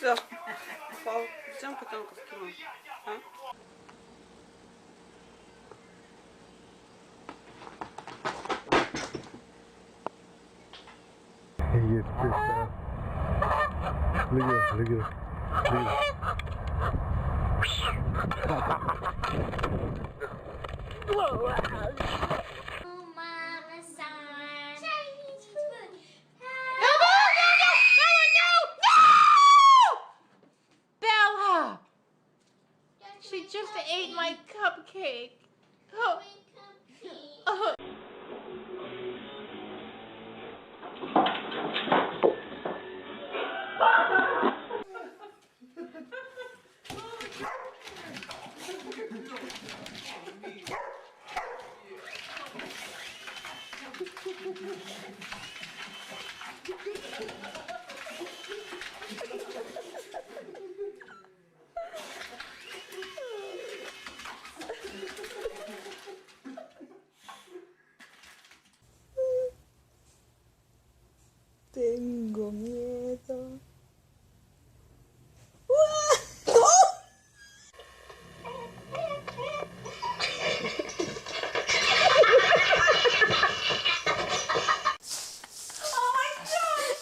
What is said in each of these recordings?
Все. Идем котенка в кино. А? He gets pissed off. Look at it, look at it. Look at Bella! She just ate my cupcake. Oh. Oh. Tengo miedo.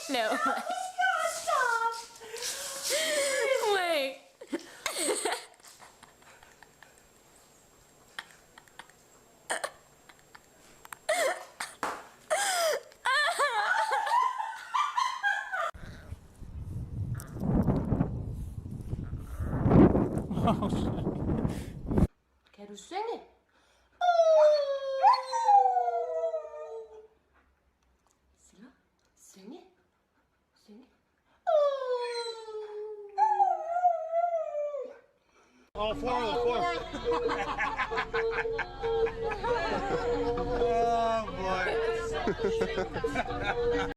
No. Oh my God, stop! Wait. Quero zingen. Zingen? Zingen? Zingen? all four of the four. Oh boy.